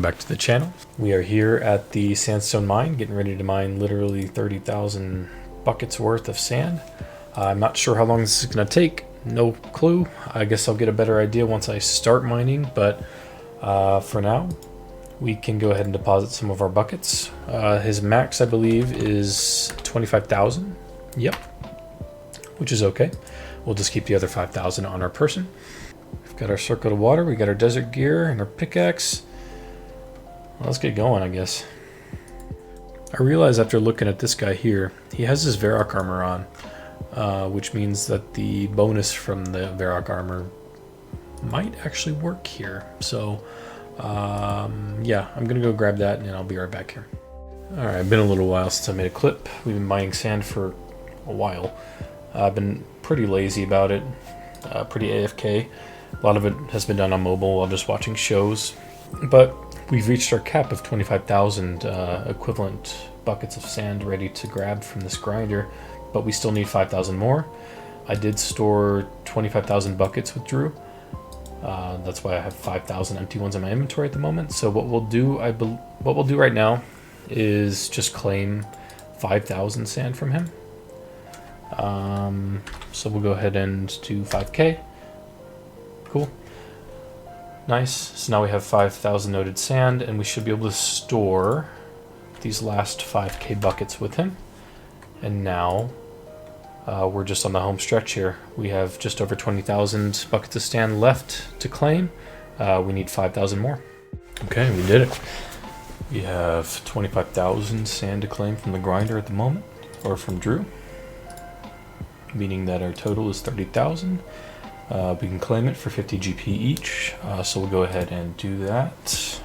welcome back to the channel. We are here at the sandstone mine, getting ready to mine literally 30,000 buckets worth of sand. I'm not sure how long this is going to take, no clue. I guess I'll get a better idea once I start mining, but for now, we can go ahead and deposit some of our buckets. His max, I believe, is 25,000. Yep, which is okay. We'll just keep the other 5,000 on our person. We've got our circle of water, we got our desert gear and our pickaxe. Well, let's get going, I guess. I realize after looking at this guy here, he has his Varrock armor on, which means that the bonus from the Varrock armor might actually work here. So, yeah, I'm gonna go grab that and I'll be right back here. All right, been a little while since I made a clip. We've been mining sand for a while. I've been pretty lazy about it, pretty AFK. A lot of it has been done on mobile while just watching shows, but we've reached our cap of 25,000 equivalent buckets of sand ready to grab from this grinder, but we still need 5,000 more. I did store 25,000 buckets with Drew. That's why I have 5,000 empty ones in my inventory at the moment. So what we'll do, what we'll do right now is just claim 5,000 sand from him. So we'll go ahead and do 5K. Cool. Nice. So now we have 5,000 noted sand, and we should be able to store these last 5K buckets with him. And now we're just on the home stretch here. We have just over 20,000 buckets of sand left to claim. We need 5,000 more. Okay, we did it. We have 25,000 sand to claim from the grinder at the moment, or from Drew, meaning that our total is 30,000. We can claim it for 50 GP each, so we'll go ahead and do that.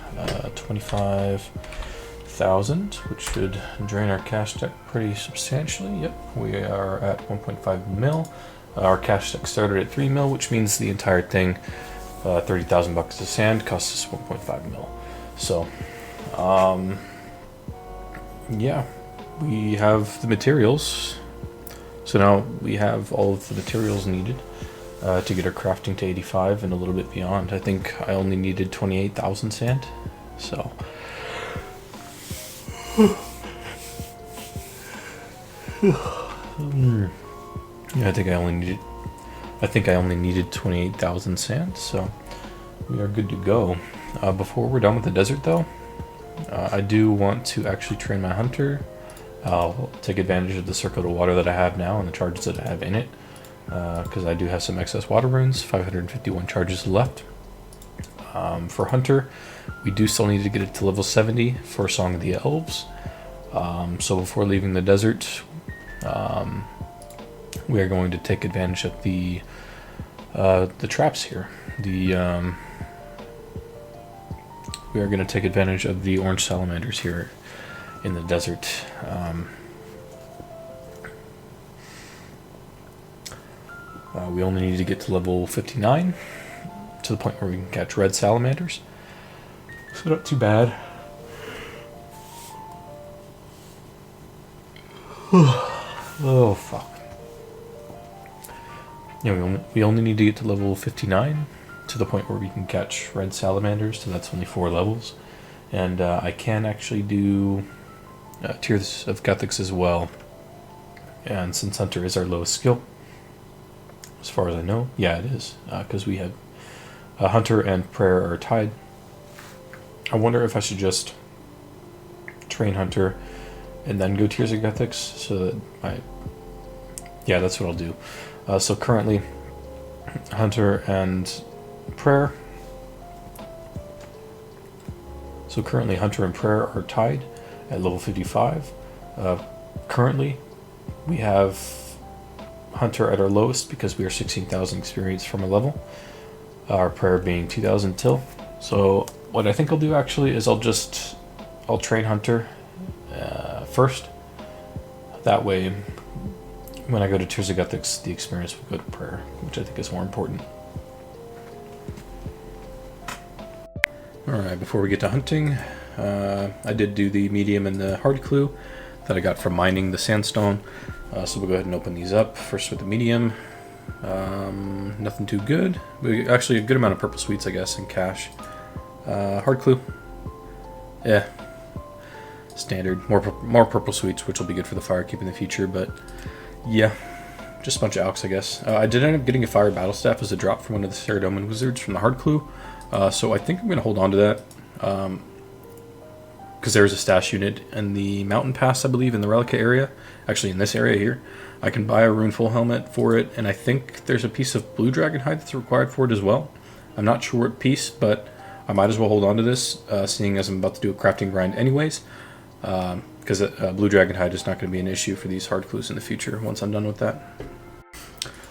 25,000, which should drain our cash deck pretty substantially. Yep, we are at 1.5 mil. Our cash deck started at 3 mil, which means the entire thing, 30,000 buckets of sand, costs us 1.5 mil. So, yeah, we have the materials. So now we have all of the materials needed to get our crafting to 85 and a little bit beyond. I think I only needed 28,000 sand, so yeah, I think I only needed 28,000 sand, so we are good to go. Before we're done with the desert, though, I do want to actually train my hunter. I'll take advantage of the circle of water that I have now and the charges that I have in it, because I do have some excess water runes, 551 charges left. For Hunter, we do still need to get it to level 70 for Song of the Elves. So before leaving the desert, we are going to take advantage of the traps here. We are going to take advantage of the orange salamanders here in the desert. We only need to get to level 59 to the point where we can catch red salamanders. So not too bad. Oh fuck. Yeah, we only need to get to level 59 to the point where we can catch red salamanders, so that's only 4 levels. And I can actually do Tears of Gothics as well. And since Hunter is our lowest skill, as far as I know, yeah, it is, because we have Hunter and Prayer are tied. I wonder if I should just train Hunter and then go Tears of Gothics, so that yeah, that's what I'll do. So currently, Hunter and Prayer. So currently, Hunter and Prayer are tied at level 55. Currently, we have Hunter at our lowest because we are 16,000 experience from a level. Our Prayer being 2,000 till. So what I think I'll do actually is I'll train Hunter first. That way, when I go to Tears of Gothics, the experience will go to Prayer, which I think is more important. Alright, before we get to hunting, I did do the medium and the hard clue that I got from mining the sandstone. So we'll go ahead and open these up. First with the medium. Nothing too good. Actually, a good amount of purple sweets, I guess, and cash. Hard clue. Yeah, standard. More purple sweets, which will be good for the firekeep in the future. But yeah, just a bunch of alks, I guess. I did end up getting a fire battle staff as a drop from one of the Ceradoman wizards from the hard clue. So I think I'm gonna hold on to that. Because there's a stash unit in the mountain pass, I believe, in the Relica area. Actually, in this area here, I can buy a runeful helmet for it, and I think there's a piece of blue dragon hide that's required for it as well. I'm not sure what piece, but I might as well hold on to this, seeing as I'm about to do a crafting grind anyways, because blue dragon hide is not going to be an issue for these hard clues in the future once I'm done with that.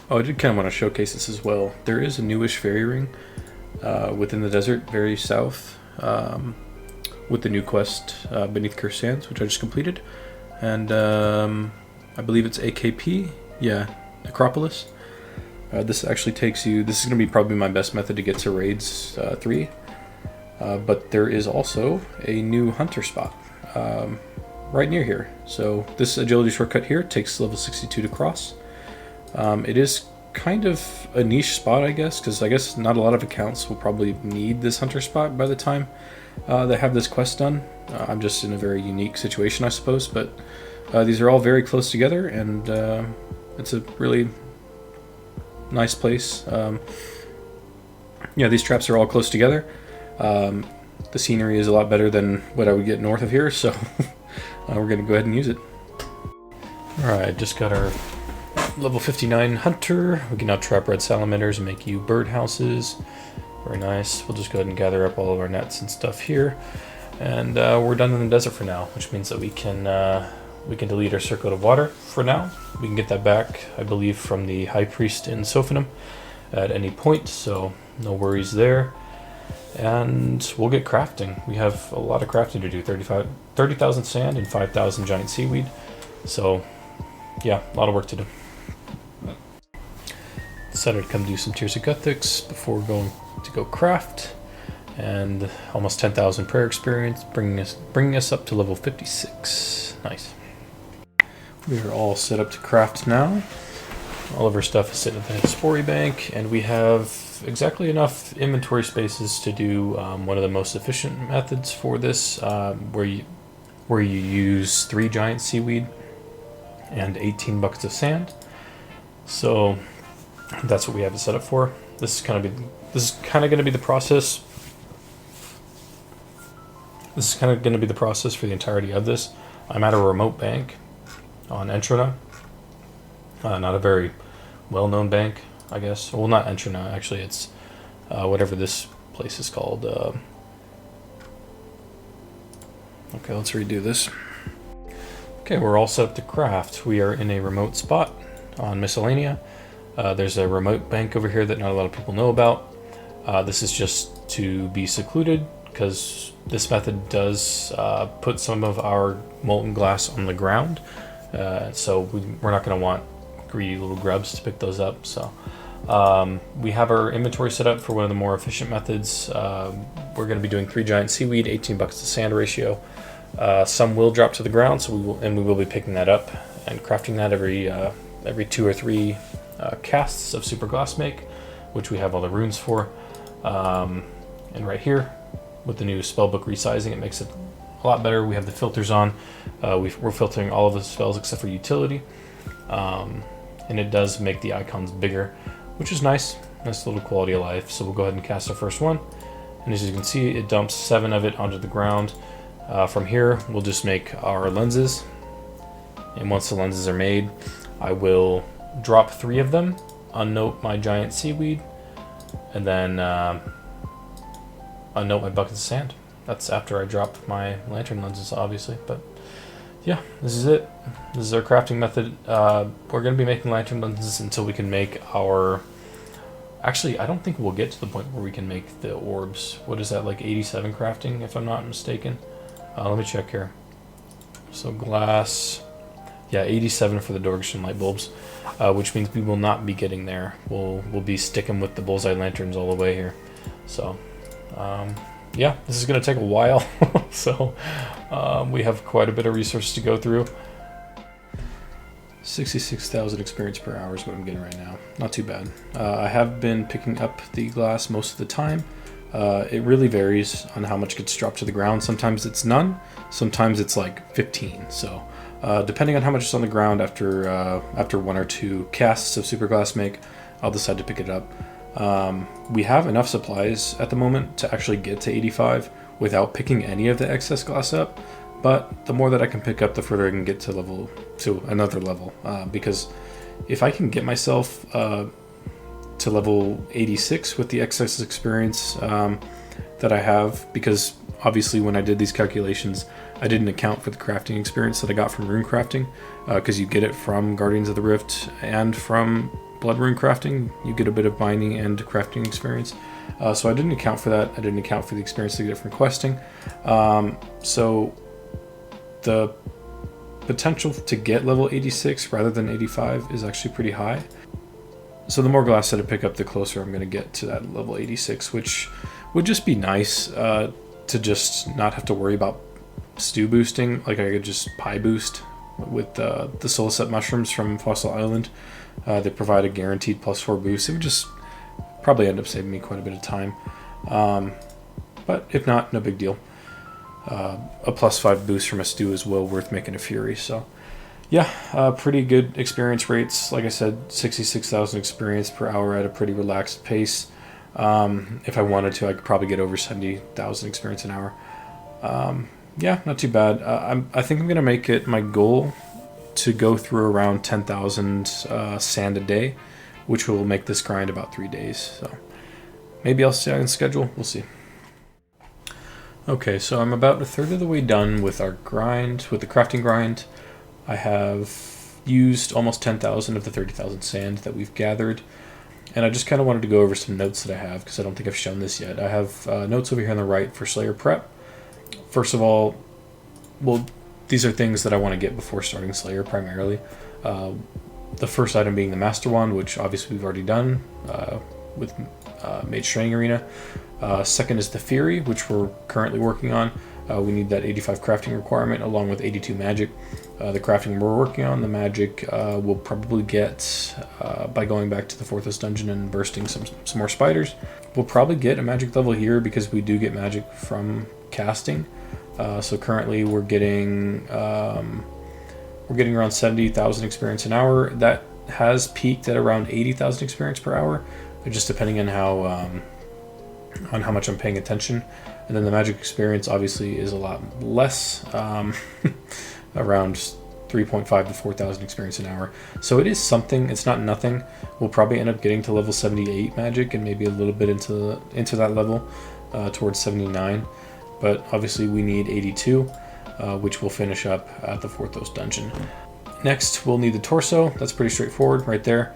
Oh, I did kind of want to showcase this as well. There is a newish fairy ring within the desert, very south, with the new quest Beneath Cursed Sands, which I just completed. And I believe it's AKP, yeah, Acropolis. This actually takes you, this is going to be probably my best method to get to Raids 3. But there is also a new hunter spot right near here. So this agility shortcut here takes level 62 to cross. It is kind of a niche spot, I guess, because I guess not a lot of accounts will probably need this hunter spot by the time they have this quest done. I'm just in a very unique situation, I suppose, but these are all very close together, and it's a really nice place. Yeah, these traps are all close together. The scenery is a lot better than what I would get north of here, so we're going to go ahead and use it. Alright, just got our level 59 hunter. We can now trap red salamanders and make you birdhouses. Very nice. We'll just go ahead and gather up all of our nets and stuff here. And we're done in the desert for now, which means that we can delete our circlet of water for now. We can get that back, I believe, from the High Priest in Sophanum at any point, so no worries there. And we'll get crafting. We have a lot of crafting to do, 30,000 sand and 5,000 giant seaweed. So yeah, a lot of work to do. Decided to come do some Tears of Guthics before going to go craft. And almost 10,000 prayer experience, bringing us up to level 56. Nice. We are all set up to craft now. All of our stuff is sitting at the Spori Bank, and we have exactly enough inventory spaces to do one of the most efficient methods for this, where you use 3 giant seaweed and 18 buckets of sand. So that's what we have it set up for. This is kind of going to be the process. This is kind of going to be the process for the entirety of this. I'm at a remote bank on Entrona. Not a very well-known bank, I guess. Well, not Entrona, actually. It's whatever this place is called. Okay, let's redo this. Okay, we're all set up to craft. We are in a remote spot on Miscellanea. There's a remote bank over here that not a lot of people know about. This is just to be secluded, because this method does put some of our molten glass on the ground. So we're not going to want greedy little grubs to pick those up. So we have our inventory set up for one of the more efficient methods. We're going to be doing 3 giant seaweed, 18 buckets of sand ratio. Some will drop to the ground, so we will be picking that up and crafting that every 2 or 3 casts of super glass make, which we have all the runes for. And right here, with the new spellbook resizing, it makes it a lot better. We have the filters on. We're filtering all of the spells except for utility. And it does make the icons bigger, which is nice. Nice little quality of life. So we'll go ahead and cast our first one. And as you can see, it dumps 7 of it onto the ground. From here, we'll just make our lenses. And once the lenses are made, I will drop 3 of them, unnote my giant seaweed, and then unnote my buckets of sand. That's after I drop my lantern lenses, obviously. But yeah, this is it. This is our crafting method. We're going to be making lantern lenses until we can make our... Actually, I don't think we'll get to the point where we can make the orbs. What is that, like 87 crafting, if I'm not mistaken? Let me check here. So glass... Yeah, 87 for the Dorgeshan light bulbs, which means we will not be getting there. We'll be sticking with the bullseye lanterns all the way here. So, yeah, this is going to take a while. So, we have quite a bit of resources to go through. 66,000 experience per hour is what I'm getting right now. Not too bad. I have been picking up the glass most of the time. It really varies on how much gets dropped to the ground. Sometimes it's none, sometimes it's like 15. So depending on how much is on the ground after 1 or 2 casts of super glass make, I'll decide to pick it up. We have enough supplies at the moment to actually get to 85 without picking any of the excess glass up, but the more that I can pick up, the further I can get to another level, because if I can get myself to level 86 with the excess experience that I have, because obviously when I did these calculations, I didn't account for the crafting experience that I got from rune crafting, because you get it from Guardians of the Rift and from Blood rune crafting. You get a bit of binding and crafting experience. So I didn't account for that. I didn't account for the experience that you get from questing. So the potential to get level 86 rather than 85 is actually pretty high. So the more glass that I pick up, the closer I'm going to get to that level 86, which would just be nice to just not have to worry about stew boosting. Like I could just pie boost with the soul set mushrooms from Fossil Island. They provide a guaranteed +4 boost. It would just probably end up saving me quite a bit of time. But if not, no big deal. A +5 boost from a stew is well worth making a Fury. So yeah, pretty good experience rates. Like I said, 66,000 experience per hour at a pretty relaxed pace. If I wanted to, I could probably get over 70,000 experience an hour. Yeah, not too bad. I think I'm going to make it my goal to go through around 10,000 sand a day, which will make this grind about 3 days. So maybe I'll stay on schedule. We'll see. Okay, so I'm about a third of the way done with our grind, with the crafting grind. I have used almost 10,000 of the 30,000 sand that we've gathered. And I just kind of wanted to go over some notes that I have, because I don't think I've shown this yet. I have notes over here on the right for Slayer prep. First of all, well, these are things that I want to get before starting Slayer primarily. The first item being the Master Wand, which obviously we've already done with Mage Training Arena. Second is the Fury, which we're currently working on. We need that 85 crafting requirement along with 82 magic. The crafting we're working on, the magic, we'll probably get by going back to the Fortress dungeon and bursting some more spiders. We'll probably get a magic level here because we do get magic from casting. So currently we're getting around 70,000 experience an hour. That has peaked at around 80,000 experience per hour, just depending on how much I'm paying attention. And then the magic experience obviously is a lot less, around 3.5 to 4,000 experience an hour. So it is something. It's not nothing. We'll probably end up getting to level 78 magic and maybe a little bit into that level, towards 79. But obviously we need 82, which we'll finish up at the Forthos dungeon. Next, we'll need the torso. That's pretty straightforward right there,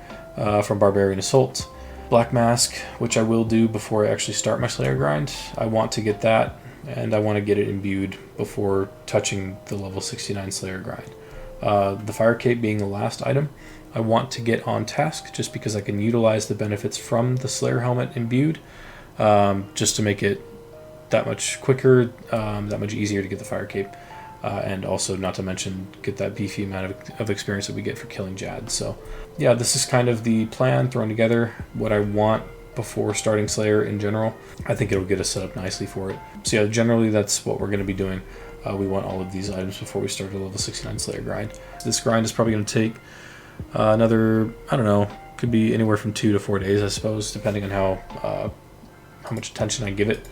from Barbarian Assault. Black Mask, which I will do before I actually start my Slayer grind. I want to get that, and I want to get it imbued before touching the level 69 Slayer grind. The Fire Cape being the last item, I want to get on task just because I can utilize the benefits from the Slayer helmet imbued, just to make it that much quicker, that much easier to get the Fire Cape, and also, not to mention, get that beefy amount of experience that we get for killing Jad. So yeah, this is kind of the plan thrown together, what I want before starting Slayer in general. I think it'll get us set up nicely for it. So yeah, generally that's what we're going to be doing. We want all of these items before we start the level 69 Slayer grind. This grind is probably going to take another, I don't know, could be anywhere from 2 to 4 days, I suppose, depending on how much attention I give it.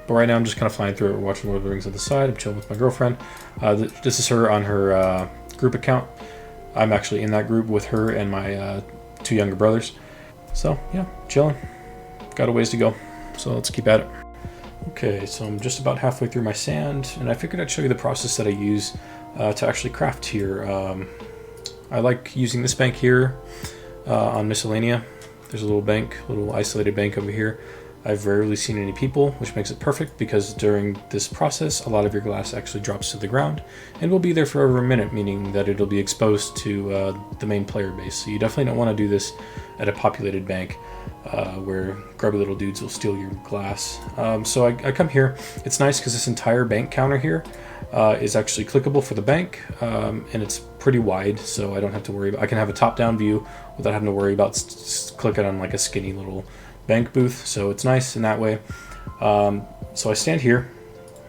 But right now I'm just kind of flying through it. We're watching Lord of the Rings on the side. I'm chilling with my girlfriend. This is her on her group account. I'm actually in that group with her and my 2 younger brothers. So yeah, chilling. Got a ways to go. So let's keep at it. Okay, so I'm just about halfway through my sand, and I figured I'd show you the process that I use to actually craft here. I like using this bank here on Miscellanea. There's a little isolated bank over here. I've rarely seen any people, which makes it perfect because during this process, a lot of your glass actually drops to the ground and will be there for over a minute, meaning that it'll be exposed to the main player base. So you definitely don't want to do this at a populated bank where grubby little dudes will steal your glass. So I come here. It's nice because this entire bank counter here is actually clickable for the bank, and it's pretty wide, so I don't have to worry about. I can have a top-down view without having to worry about clicking on like a skinny little bank booth, so it's nice in that way. So I stand here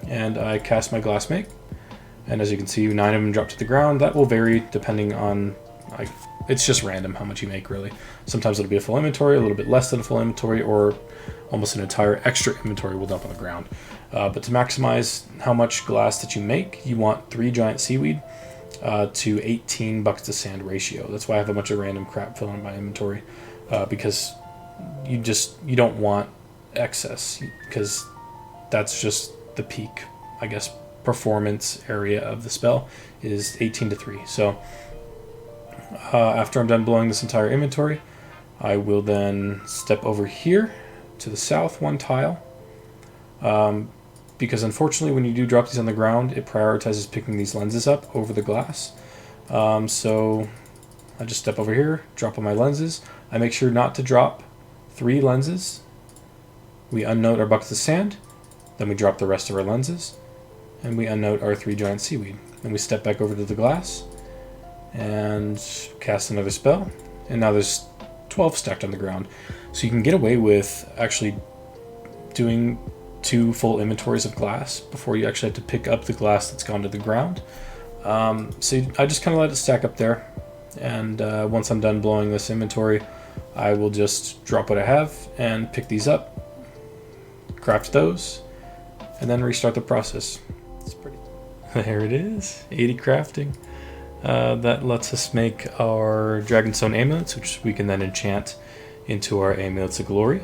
and I cast my glass make, and as you can see, 9 of them drop to the ground. That will vary depending on, it's just random how much you make, really. Sometimes it'll be a full inventory, a little bit less than a full inventory, or almost an entire extra inventory will dump on the ground. But to maximize how much glass that you make, you want 3 giant seaweed to 18 buckets of sand ratio. That's why I have a bunch of random crap filling in my inventory, because you don't want excess, because that's just the peak, I guess, performance area of the spell is 18 to 3. So after I'm done blowing this entire inventory, I will then step over here to the south 1 tile, because unfortunately when you do drop these on the ground, it prioritizes picking these lenses up over the glass. So I just step over here, drop on my lenses. I make sure not to drop 3 lenses. We unnote our buckets of sand, then we drop the rest of our lenses, and we unnote our 3 giant seaweed. Then we step back over to the glass and cast another spell, and now there's 12 stacked on the ground. So you can get away with actually doing 2 full inventories of glass before you actually have to pick up the glass that's gone to the ground. So I just kind of let it stack up there, and once I'm done blowing this inventory, I will just drop what I have and pick these up, craft those, and then restart the process. It's pretty. There it is, 80 crafting. That lets us make our Dragonstone amulets, which we can then enchant into our amulets of glory.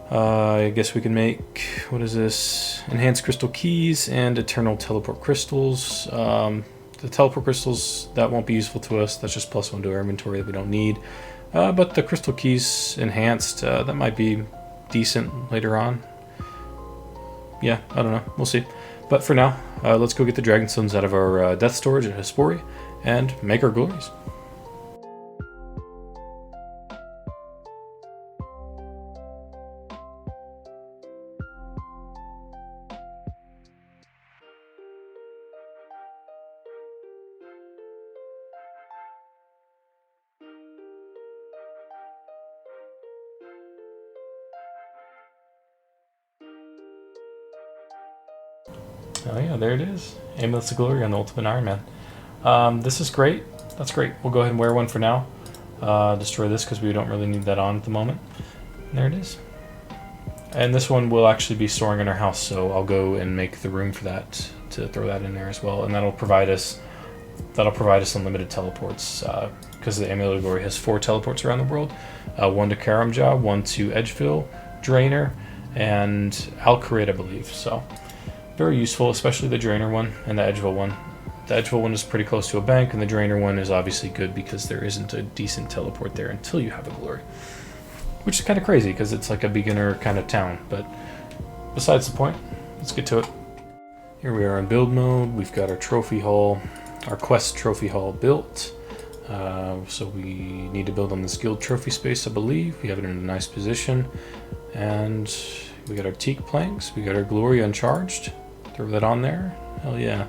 I guess we can make, what is this? Enhanced crystal keys and eternal teleport crystals. The teleport crystals, that won't be useful to us. That's just +1 to our inventory that we don't need. But the crystal keys enhanced, that might be decent later on. Yeah, I don't know. We'll see. But for now, let's go get the Dragonstones out of our death storage at Hespori and make our glories. Oh yeah, there it is. Amulets of Glory on the Ultimate Ironman. This is great. That's great. We'll go ahead and wear one for now. Destroy this because we don't really need that on at the moment. And there it is. And this one will actually be storing in our house, so I'll go and make the room for that to throw that in there as well. And that'll provide us unlimited teleports, because the Amulet of Glory has 4 teleports around the world. 1 to Karamja, 1 to Edgeville, Drainer, and Alcarid, I believe. So very useful, especially the Drainer one and the Edgeville one. The Edgeville one is pretty close to a bank, and the Drainer one is obviously good because there isn't a decent teleport there until you have a glory. Which is kind of crazy because it's like a beginner kind of town, but besides the point, let's get to it. Here we are in build mode. We've got our trophy hall, our quest trophy hall built. So we need to build on this guild trophy space, I believe. We have it in a nice position. And we got our teak planks, we got our glory uncharged. Throw that on there. Hell yeah.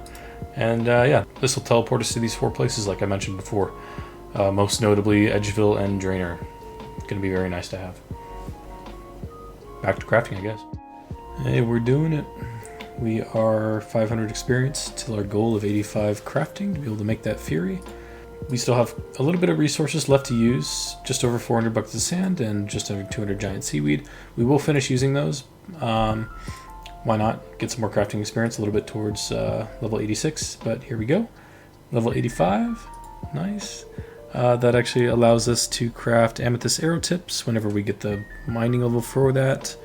And yeah, this will teleport us to these 4 places like I mentioned before. Most notably Edgeville and Drainer. Gonna be very nice to have. Back to crafting, I guess. Hey, we're doing it. We are 500 experience till our goal of 85 crafting to be able to make that Fury. We still have a little bit of resources left to use, just over 400 buckets of sand and just over 200 giant seaweed. We will finish using those. Why not get some more crafting experience a little bit towards level 86, but here we go. Level 85, nice. That actually allows us to craft amethyst arrow tips whenever we get the mining level for that,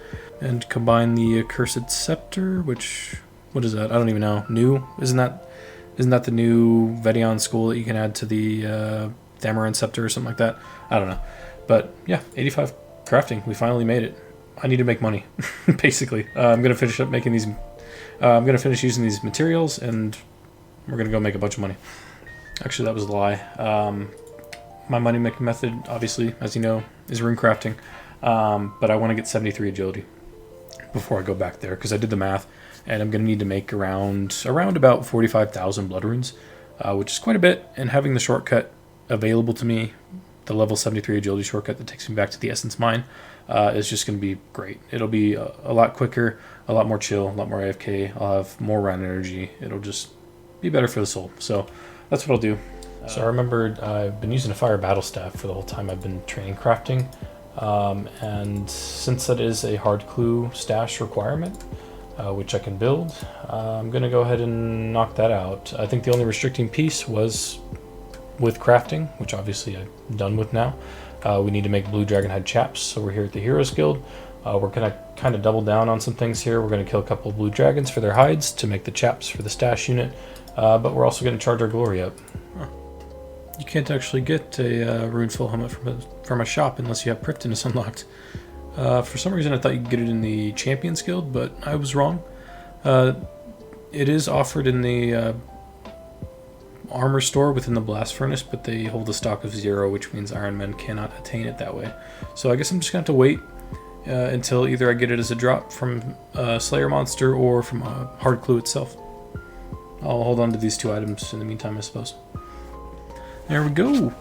and combine the accursed scepter, which, what is that? I don't even know. New? Isn't that the new Vedion school that you can add to the Thamaran scepter or something like that? I don't know. But yeah, 85 crafting. We finally made it. I need to make money, basically. I'm gonna finish up making these. I'm gonna finish using these materials, and we're gonna go make a bunch of money. Actually, that was a lie. My money making method, obviously, as you know, is runecrafting. But I want to get 73 agility before I go back there, because I did the math, and I'm going to need to make around about 45,000 blood runes, which is quite a bit. And having the shortcut available to me, the level 73 agility shortcut that takes me back to the Essence Mine, is just going to be great. It'll be a lot quicker, a lot more chill, a lot more AFK. I'll have more run energy. It'll just be better for the soul. So that's what I'll do. So I remembered I've been using a fire battle staff for the whole time I've been training crafting. And since that is a hard clue stash requirement, which I can build, I'm going to go ahead and knock that out. I think the only restricting piece was with crafting, which obviously I'm done with now. We need to make blue dragonhide chaps, so we're here at the Heroes Guild. We're going to kind of double down on some things here. We're going to kill a couple of blue dragons for their hides to make the chaps for the stash unit, but we're also going to charge our glory up. You can't actually get a rune full helmet from a shop unless you have Prifddinas unlocked. For some reason I thought you could get it in the Champions Guild, but I was wrong. It is offered in the armor store within the blast furnace, but they hold a stock of 0, which means Ironman cannot attain it that way. So I guess I'm just going to have to wait until either I get it as a drop from a Slayer monster or from a hard clue itself. I'll hold on to these 2 items in the meantime, I suppose. There we go.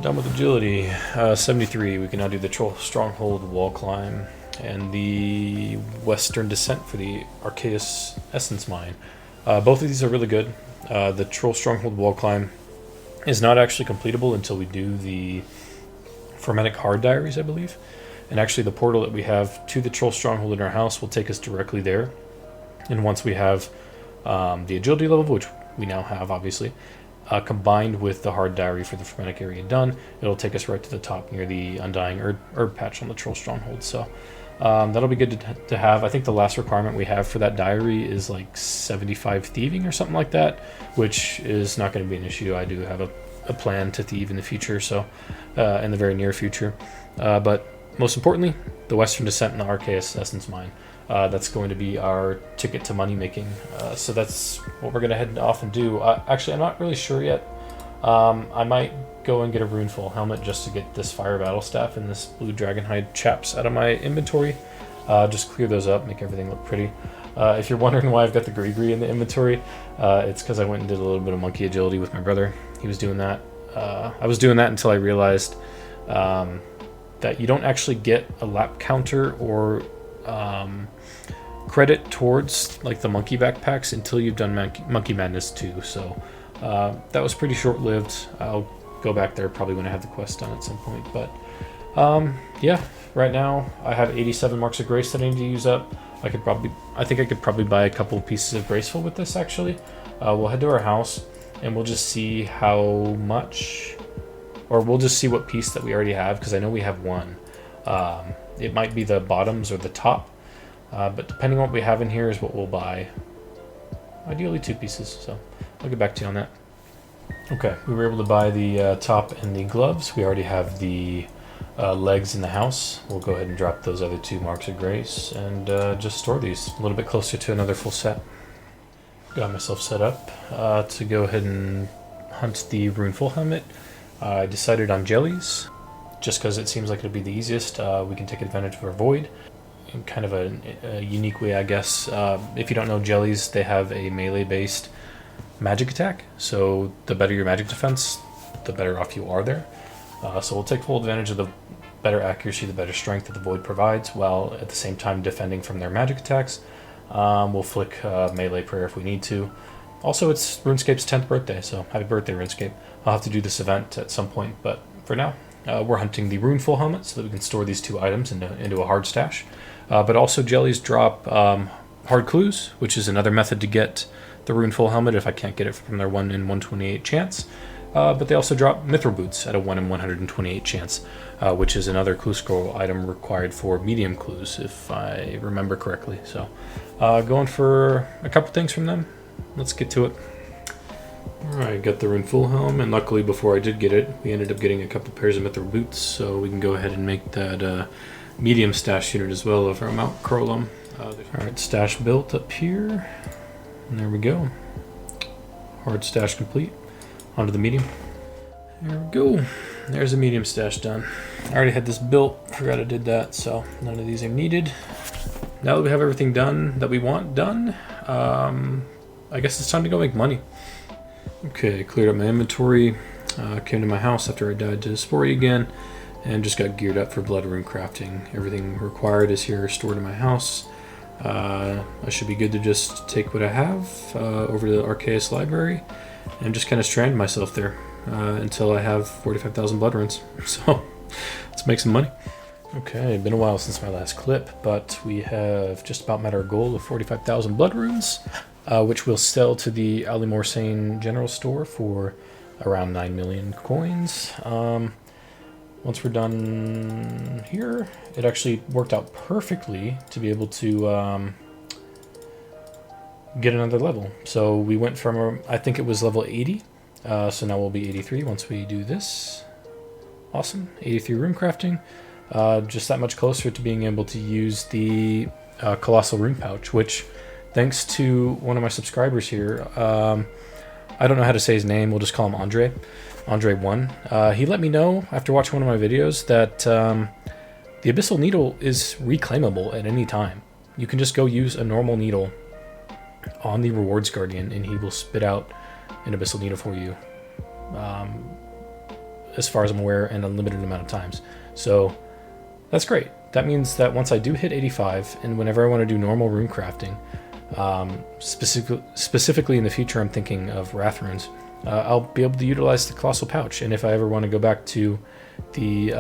Done with agility. 73. We can now do the Troll Stronghold wall climb and the Western Descent for the Arceus Essence Mine. Both of these are really good. The Troll Stronghold wall climb is not actually completable until we do the Fermentic Hard Diaries, I believe. And actually the portal that we have to the Troll Stronghold in our house will take us directly there. And once we have the agility level, which we now have obviously, combined with the hard diary for the Fermentic area done, it'll take us right to the top near the Undying Herb patch on the Troll Stronghold. So that'll be good to have. I think the last requirement we have for that diary is like 75 thieving or something like that, which is not going to be an issue. I do have a plan to thieve in the future, so in the very near future. But most importantly, the Western Descent and the Arceus Essence Mine. That's going to be our ticket to money making. So that's what we're going to head off and do. Actually, I'm not really sure yet. I might go and get a runeful helmet just to get this fire battle staff and this blue dragonhide chaps out of my inventory. Just clear those up, make everything look pretty. If you're wondering why I've got the gree in the inventory, it's because I went and did a little bit of monkey agility with my brother. He was doing that. I was doing that until I realized that you don't actually get a lap counter or credit towards like the monkey backpacks until you've done Monkey Madness 2. So that was pretty short-lived. I'll go back there probably when I have the quest done at some point. But yeah, right now I have 87 marks of grace that I need to use up. I think I could probably buy a couple of pieces of graceful with this actually. We'll head to our house and we'll just see how much, or we'll just see what piece that we already have, because I know we have one. It might be the bottoms or the top, but depending on what we have in here is what we'll buy. Ideally 2 pieces, so I'll get back to you on that. Okay, we were able to buy the top and the gloves. We already have the legs in the house. We'll go ahead and drop those other 2 marks of grace and just store these a little bit closer to another full set. Got myself set up to go ahead and hunt the runeful helmet. I decided on jellies, just because it seems like it'll be the easiest. We can take advantage of our void in kind of a unique way, I guess. If you don't know jellies, they have a melee-based magic attack, so the better your magic defense, the better off you are there. So we'll take full advantage of the better accuracy, the better strength that the void provides, while at the same time defending from their magic attacks. We'll flick melee prayer if we need to. Also, it's RuneScape's 10th birthday, so happy birthday, RuneScape. I'll have to do this event at some point, but for now, we're hunting the runeful helmet so that we can store these 2 items into a hard stash. But also jellies drop hard clues, which is another method to get the runeful helmet if I can't get it from their 1 in 128 chance. But they also drop mithril boots at a 1 in 128 chance, which is another clue scroll item required for medium clues, if I remember correctly. So going for a couple things from them. Let's get to it. Alright, got the runeful helm, and luckily before I did get it, we ended up getting a couple pairs of mithril boots, so we can go ahead and make that medium stash unit as well of our Mount Crolum. Alright, stash built up here, and there we go. Hard stash complete. Onto the medium. There we go. There's a medium stash done. I already had this built, forgot I did that, so none of these are needed. Now that we have everything done that we want done, I guess it's time to go make money. Okay, cleared up my inventory, came to my house after I died to Spory again, and just got geared up for blood rune crafting. Everything required is here stored in my house. I should be good to just take what I have over to the Arceus library and just kind of strand myself there until I have 45,000 blood runes. So let's make some money. Okay, been a while since my last clip, but we have just about met our goal of 45,000 blood runes, which we'll sell to the Ali Morsane General Store for around 9 million coins. Once we're done here, it actually worked out perfectly to be able to get another level. So we went from, I think it was level 80, so now we'll be 83 once we do this. Awesome, 83 rune crafting. Just that much closer to being able to use the Colossal Rune Pouch, which, thanks to one of my subscribers here, I don't know how to say his name, we'll just call him Andre. Andre1. He let me know after watching one of my videos that the Abyssal Needle is reclaimable at any time. You can just go use a normal needle on the Rewards Guardian and he will spit out an Abyssal Needle for you, as far as I'm aware, an unlimited amount of times. So that's great. That means that once I do hit 85 and whenever I want to do normal rune crafting, specifically in the future I'm thinking of Wrath runes, I'll be able to utilize the Colossal Pouch. And if I ever want to go back to the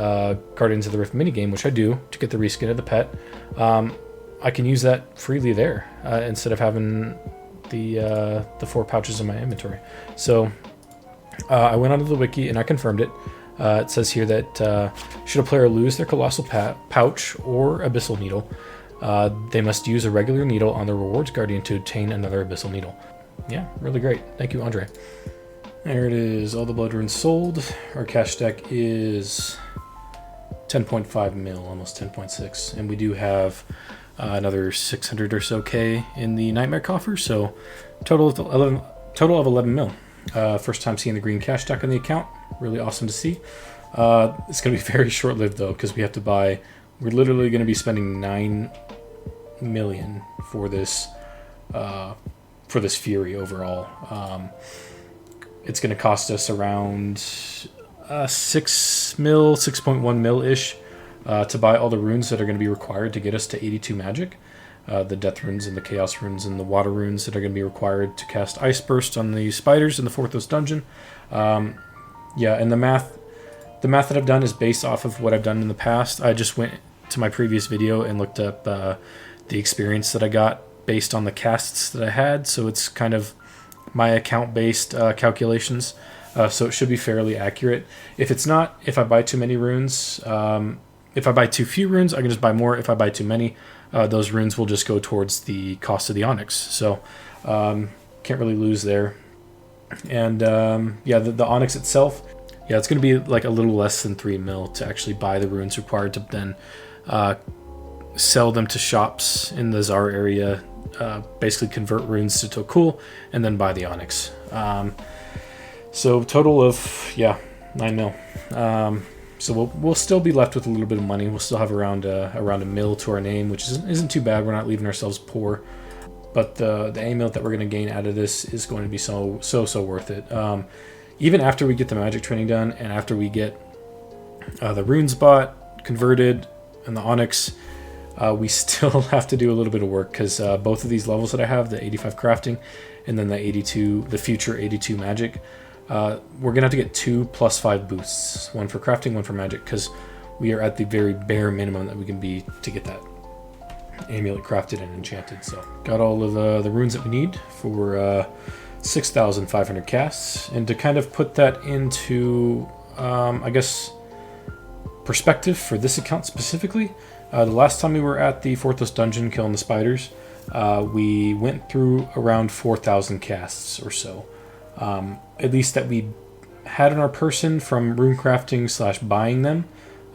Guardians of the Rift minigame, which I do, to get the reskin of the pet, I can use that freely there instead of having the 4 pouches in my inventory. So I went onto the wiki and I confirmed it. It says here that should a player lose their Colossal Pouch or Abyssal Needle, they must use a regular needle on the Rewards Guardian to obtain another Abyssal Needle. Yeah, really great. Thank you, Andre. There it is, all the blood runes sold. Our cash stack is 10.5 mil, almost 10.6. And we do have another 600 or so K in the Nightmare Coffer, so total of 11 mil. First time seeing the green cash stack on the account. Really awesome to see. It's going to be very short-lived though, because we have to buy, we're literally going to be spending 9 million for this Fury overall. It's going to cost us around 6.1 mil-ish to buy all the runes that are going to be required to get us to 82 magic. The death runes and the chaos runes and the water runes that are going to be required to cast Ice Burst on the spiders in the Forthos dungeon. Yeah, and the math that I've done is based off of what I've done in the past. I just went to my previous video and looked up the experience that I got based on the casts that I had, so it's kind of my account-based calculations, so it should be fairly accurate. If it's not, if I buy too many runes, if I buy too few runes, I can just buy more. If I buy too many, those runes will just go towards the cost of the Onyx, so can't really lose there. And yeah, the Onyx itself, yeah, it's going to be like a little less than 3 mil to actually buy the runes required to then sell them to shops in the Zara area, basically convert runes to Tokul, and then buy the Onyx. So total of, yeah, 9 mil. So we'll still be left with a little bit of money. We'll still have around a mil to our name, which isn't too bad. We're not leaving ourselves poor. But the amulet that we're going to gain out of this is going to be so worth it. Even after we get the magic training done and after we get the runes bought, converted, and the Onyx, we still have to do a little bit of work because both of these levels that I have, the 85 crafting and then the future 82 magic, we're going to have to get 2 +5 boosts. One for crafting, one for magic, because we are at the very bare minimum that we can be to get that amulet crafted and enchanted. So got all of the runes that we need for 6,500 casts. And to kind of put that into, I guess, perspective for this account specifically, the last time we were at the Forthos dungeon killing the spiders, we went through around 4,000 casts or so. At least that we had on our person from rune crafting / buying them.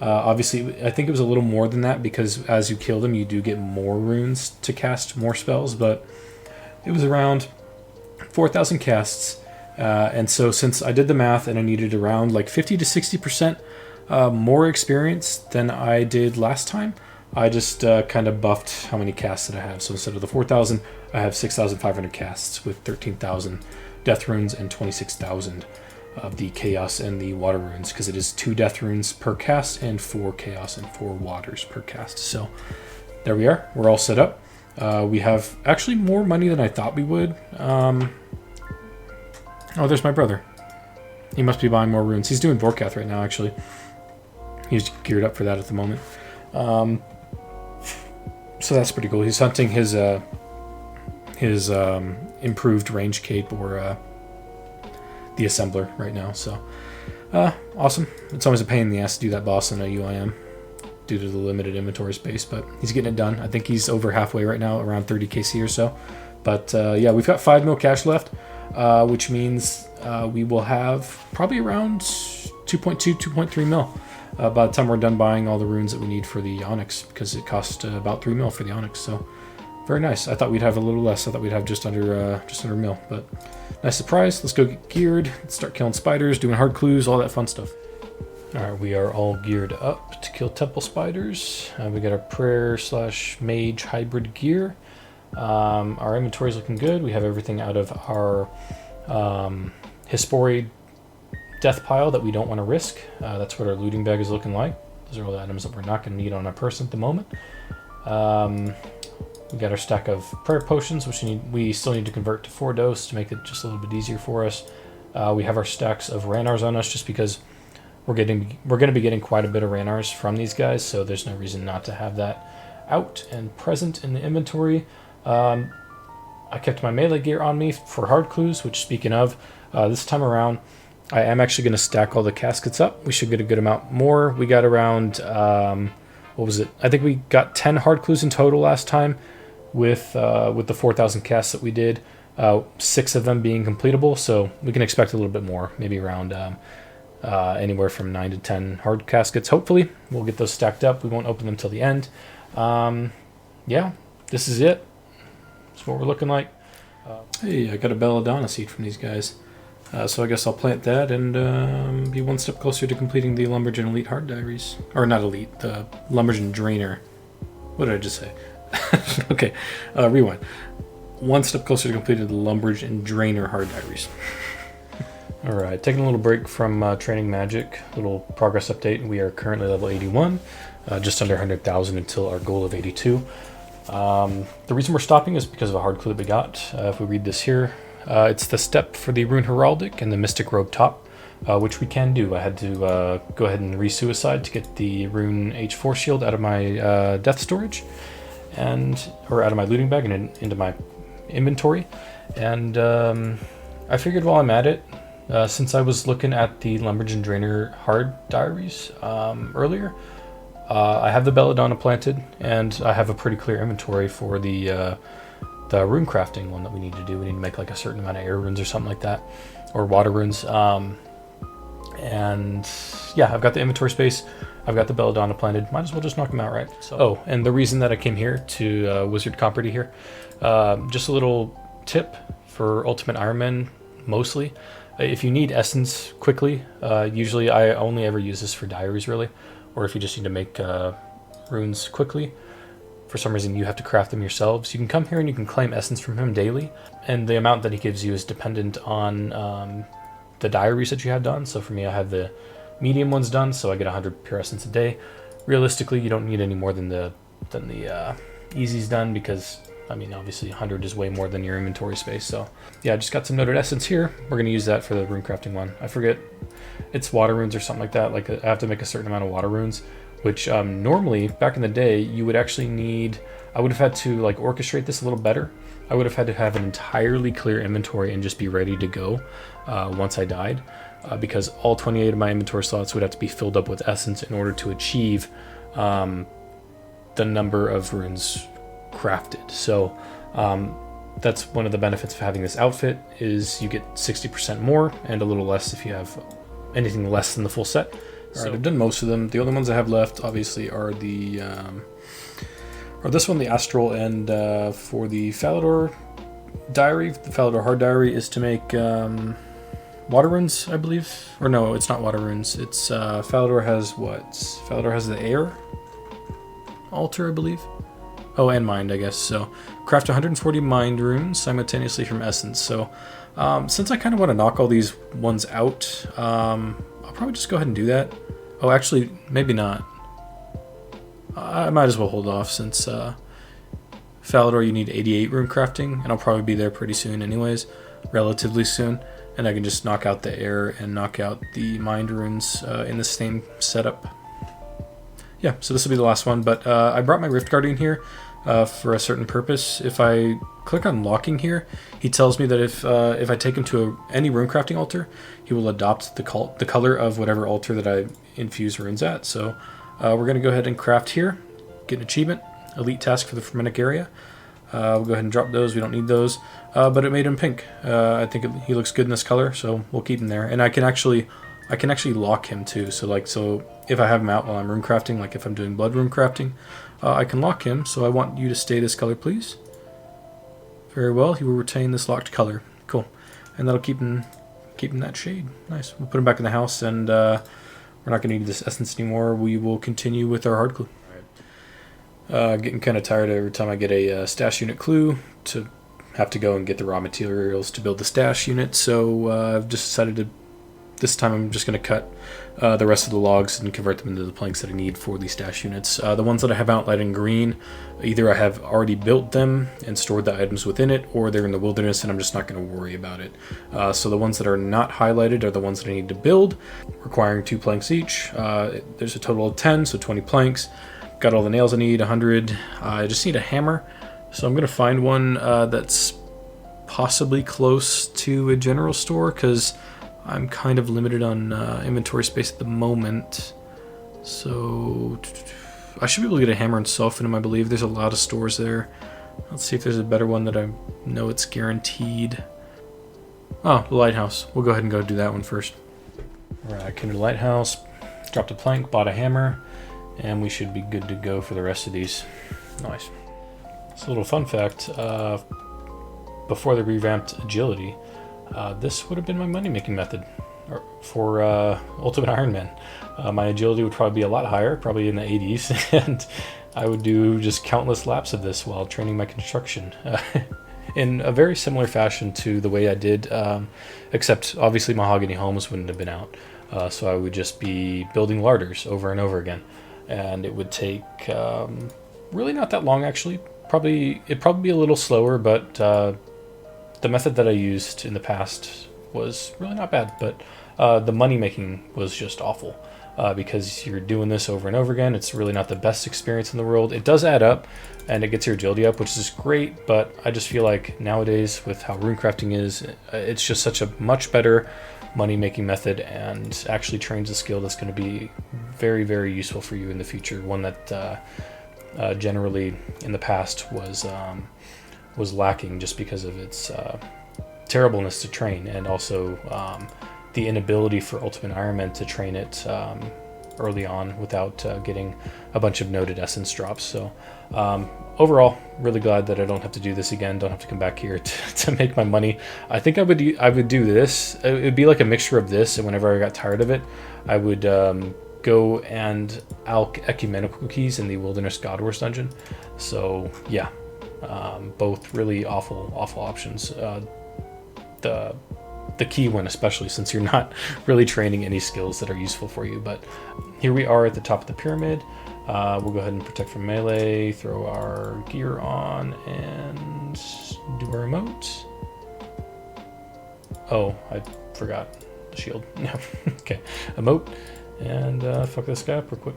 Obviously, I think it was a little more than that because as you kill them, you do get more runes to cast more spells, but it was around 4,000 casts. And so since I did the math and I needed around like 50 to 60% more experience than I did last time, I just kind of buffed how many casts that I have. So instead of the 4,000, I have 6,500 casts with 13,000 death runes and 26,000 of the chaos and the water runes, because it is 2 death runes per cast and 4 chaos and 4 waters per cast. So there we are. We're all set up. We have actually more money than I thought we would. Oh, there's my brother. He must be buying more runes. He's doing Vorkath right now, actually. He's geared up for that at the moment. So that's pretty cool. He's hunting his improved range cape, or the assembler right now. So awesome. It's always a pain in the ass to do that boss in a UIM due to the limited inventory space, but he's getting it done. I think he's over halfway right now, around 30 KC or so. But yeah, we've got 5 mil cash left, which means we will have probably around 2.2, 2.3 mil by the time we're done buying all the runes that we need for the Onyx, because it cost about 3 mil for the Onyx. So very nice. I thought we'd have a little less. I thought we'd have just under mil, but nice surprise. Let's go get geared. Let's start killing spiders, doing hard clues, all that fun stuff. All right, we are all geared up to kill temple spiders. We got our prayer / mage hybrid gear. Our inventory is looking good. We have everything out of our Hispori death pile that we don't want to risk. That's what our looting bag is looking like. Those are all the items that we're not going to need on our person at the moment. We got our stack of prayer potions, which we still need to convert to 4 dose to make it just a little bit easier for us. We have our stacks of Ranars on us just because we're going to be getting quite a bit of Ranars from these guys, so there's no reason not to have that out and present in the inventory. I kept my melee gear on me for hard clues, which, speaking of, this time around, I am actually going to stack all the caskets up. We should get a good amount more. We got around, what was it? I think we got 10 hard clues in total last time with the 4,000 casts that we did, 6 of them being completable, so we can expect a little bit more, maybe around anywhere from 9 to 10 hard caskets. Hopefully, we'll get those stacked up. We won't open them till the end. Yeah, this is it. That's what we're looking like. Hey, I got a belladonna seed from these guys. So I guess I'll plant that and be one step closer to completing the Lumberjane Elite Hard Diaries. Or not Elite, the Lumberjane Drainer. What did I just say? Okay, rewind. One step closer to completing the Lumberjane Drainer Hard Diaries. Alright, taking a little break from training magic, little progress update. We are currently level 81, just under 100,000 until our goal of 82. The reason we're stopping is because of a hard clue that we got. If we read this here, it's the step for the Rune Heraldic and the Mystic Robe top, which we can do. I had to go ahead and re-suicide to get the Rune H4 shield out of my death storage, or out of my looting bag and into my inventory. And I figured while I'm at it, since I was looking at the Lumberjane Drainer Hard Diaries earlier, I have the belladonna planted, and I have a pretty clear inventory for the rune crafting one that we need to do. We need to make like a certain amount of air runes or something like that, or water runes. And yeah, I've got the inventory space. I've got the belladonna planted. Might as well just knock them out, right? So, oh, and the reason that I came here to Wizard Comparty here, just a little tip for Ultimate Ironman mostly. If you need essence quickly, usually I only ever use this for diaries really, or if you just need to make runes quickly. For some reason you have to craft them yourselves. You can come here and you can claim essence from him daily, and the amount that he gives you is dependent on the diaries that you had done. So for me, I have the medium ones done, so I get 100 pure essence a day. Realistically, you don't need any more than the easies done, because I mean, obviously 100 is way more than your inventory space. So yeah, I just got some noted essence here. We're going to use that for the rune crafting one. I forget, it's water runes or something like that. Like I have to make a certain amount of water runes, which normally back in the day you would actually need, I would have had to like orchestrate this a little better. I would have had to have an entirely clear inventory and just be ready to go once I died, because all 28 of my inventory slots would have to be filled up with essence in order to achieve the number of runes crafted. So that's one of the benefits of having this outfit, is you get 60% more and a little less if you have anything less than the full set. Alright, I've done most of them. The only ones I have left obviously are the this one, the Astral, and for the Falador Diary, the Falador Hard Diary is to make water runes, I believe. Or no, it's not water runes. It's Falador has what? Falador has the air altar, I believe. Oh, and mind, I guess. So craft 140 mind runes simultaneously from essence. So since I kind of want to knock all these ones out, I'll probably just go ahead and do that. Oh, actually, maybe not. I might as well hold off, since Falador, you need 88 rune crafting, and I'll probably be there pretty soon anyways, relatively soon. And I can just knock out the air and knock out the mind runes in the same setup. Yeah, so this will be the last one, but I brought my Rift Guardian here for a certain purpose. If I click on locking here, he tells me that if I take him to any runecrafting altar, he will adopt the color of whatever altar that I infuse runes at. So we're going to go ahead and craft here, get an achievement, elite task for the Fermentic area. We'll go ahead and drop those, we don't need those, but it made him pink. I think he looks good in this color, so we'll keep him there. And I can actually lock him too, so if I have him out while I'm runecrafting, like if I'm doing blood runecrafting, I can lock him. So I want you to stay this color, please. Very well, he will retain this locked color. Cool. And that'll keep him that shade. Nice. We'll put him back in the house, and we're not going to need this essence anymore. We will continue with our hard clue. Getting kind of tired every time I get a stash unit clue to have to go and get the raw materials to build the stash unit. So I've just decided to, this time I'm just going to cut the rest of the logs and convert them into the planks that I need for the stash units. The ones that I have outlined in green, either I have already built them and stored the items within it, or they're in the wilderness and I'm just not going to worry about it. So the ones that are not highlighted are the ones that I need to build, requiring 2 planks each. There's a total of 10, so 20 planks. Got all the nails I need, 100. I just need a hammer, so I'm going to find one that's possibly close to a general store, because I'm kind of limited on inventory space at the moment. So I should be able to get a hammer and soften him, I believe. There's a lot of stores there. Let's see if there's a better one that I know it's guaranteed. Oh, the lighthouse. We'll go ahead and go do that one first. Alright, I came to the lighthouse, dropped a plank, bought a hammer, and we should be good to go for the rest of these. Nice. So a little fun fact, before they revamped agility, this would have been my money-making method for Ultimate Ironman. My agility would probably be a lot higher, probably in the 80s, and I would do just countless laps of this while training my construction. In a very similar fashion to the way I did, except obviously Mahogany Homes wouldn't have been out. So I would just be building larders over and over again. And it would take really not that long, actually. It'd probably be a little slower, but the method that I used in the past was really not bad. But the money making was just awful because you're doing this over and over again. It's really not the best experience in the world. It does add up, and it gets your agility up, which is great. But I just feel like nowadays, with how runecrafting is, it's just such a much better money-making method, and actually trains a skill that's going to be very, very useful for you in the future. One that generally in the past was lacking just because of its terribleness to train, and also the inability for Ultimate Ironman to train it early on without getting a bunch of noted essence drops. So overall, really glad that I don't have to do this again. Don't have to come back here to make my money. I think I would do this. It would be like a mixture of this, and whenever I got tired of it, I would go and alch ecumenical keys in the Wilderness God Wars dungeon. So yeah, both really awful options. The key one especially, since you're not really training any skills that are useful for you. But here we are at the top of the pyramid. We'll go ahead and protect from melee, throw our gear on, and do our emote. Oh, I forgot the shield. No. Okay, emote, and fuck this guy up real quick.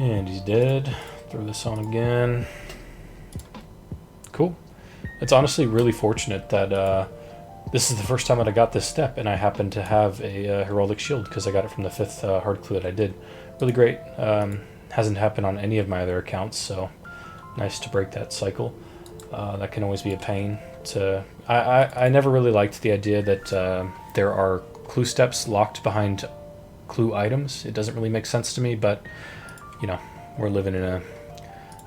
And he's dead. Throw this on again. Cool. It's honestly really fortunate that this is the first time that I got this step, and I happen to have a heraldic shield because I got it from the 5th hard clue that I did. Really great. Hasn't happened on any of my other accounts, so nice to break that cycle. That can always be a pain. I never really liked the idea that there are clue steps locked behind clue items. It doesn't really make sense to me, but you know, we're living in a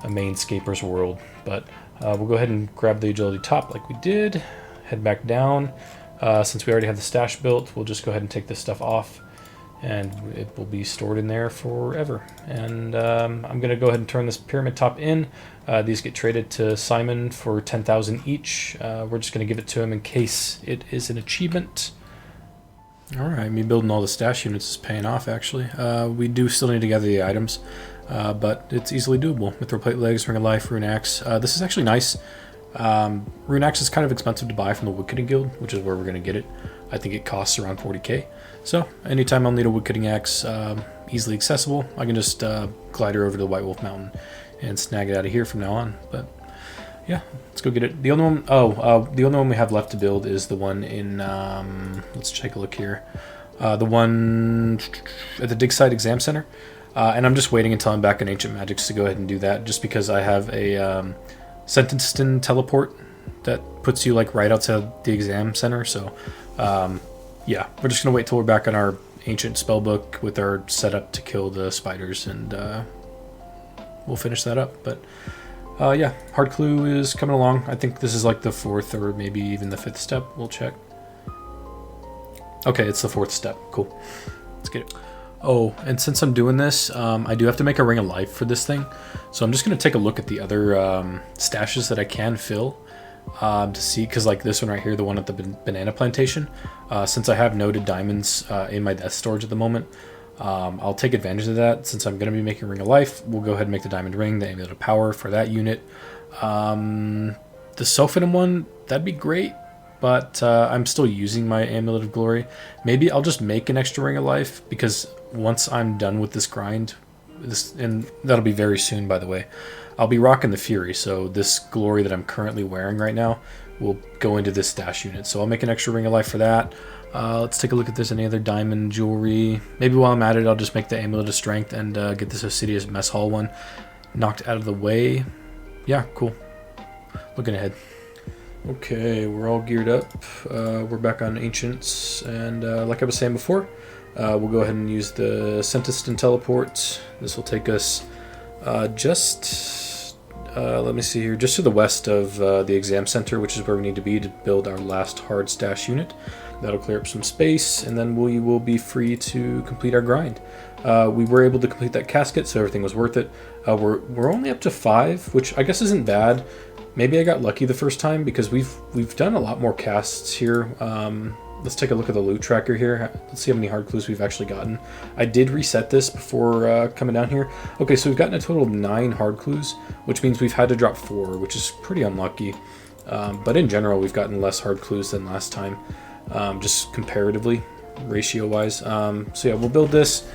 mainscaper's world. But we'll go ahead and grab the agility top like we did, head back down. Since we already have the stash built, we'll just go ahead and take this stuff off and it will be stored in there forever. And I'm gonna go ahead and turn this pyramid top in. These get traded to Simon for 10,000 each. We're just gonna give it to him in case it is an achievement. All right, me building all the stash units is paying off, actually. We do still need to gather the items, but it's easily doable. Mithril plate legs, ring of life, rune axe. This is actually nice. Rune axe is kind of expensive to buy from the woodcutting guild, which is where we're gonna get it. I think it costs around 40k. So anytime I'll need a woodcutting axe, easily accessible, I can just glider over to the White Wolf Mountain and snag it out of here from now on. But yeah, let's go get it. The only one, the only one we have left to build is the one in, let's take a look here. The one at the Dig Site Exam Center. And I'm just waiting until I'm back in Ancient Magics to go ahead and do that, just because I have a Sentenced-in teleport that puts you like right outside the exam center. So yeah, we're just gonna wait till we're back on our ancient spellbook with our setup to kill the spiders, and we'll finish that up. But yeah, hard clue is coming along. I think this is like the 4th or maybe even the 5th step. We'll check. Okay, it's the 4th step. Cool. Let's get it. Oh, and since I'm doing this, I do have to make a ring of life for this thing. So I'm just going to take a look at the other stashes that I can fill to see, because like this one right here, the one at the banana plantation, since I have noted diamonds in my death storage at the moment, I'll take advantage of that. Since I'm going to be making a ring of life, we'll go ahead and make the diamond ring, the amulet of power for that unit. The Sophanum one, that'd be great. But I'm still using my Amulet of Glory. Maybe I'll just make an extra Ring of Life, because once I'm done with this grind, and that'll be very soon, by the way, I'll be rocking the Fury. So this glory that I'm currently wearing right now will go into this stash unit. So I'll make an extra Ring of Life for that. Let's take a look if there's any other diamond jewelry. Maybe while I'm at it, I'll just make the Amulet of Strength and get this Obsidious Mess Hall one knocked out of the way. Yeah, cool. Looking ahead. Okay, we're all geared up. We're back on Ancients, and like I was saying before, we'll go ahead and use the Sentenced-in teleport. This will take us just, let me see here, just to the west of the exam center, which is where we need to be to build our last hard stash unit. That'll clear up some space, and then we will be free to complete our grind. We were able to complete that casket, so everything was worth it. We're only up to 5, which I guess isn't bad. Maybe I got lucky the first time, because we've done a lot more casts here. Let's take a look at the loot tracker here. Let's see how many hard clues we've actually gotten. I did reset this before coming down here. Okay, so we've gotten a total of 9 hard clues, which means we've had to drop 4, which is pretty unlucky. But in general, we've gotten less hard clues than last time, just comparatively, ratio-wise. So yeah, we'll build this.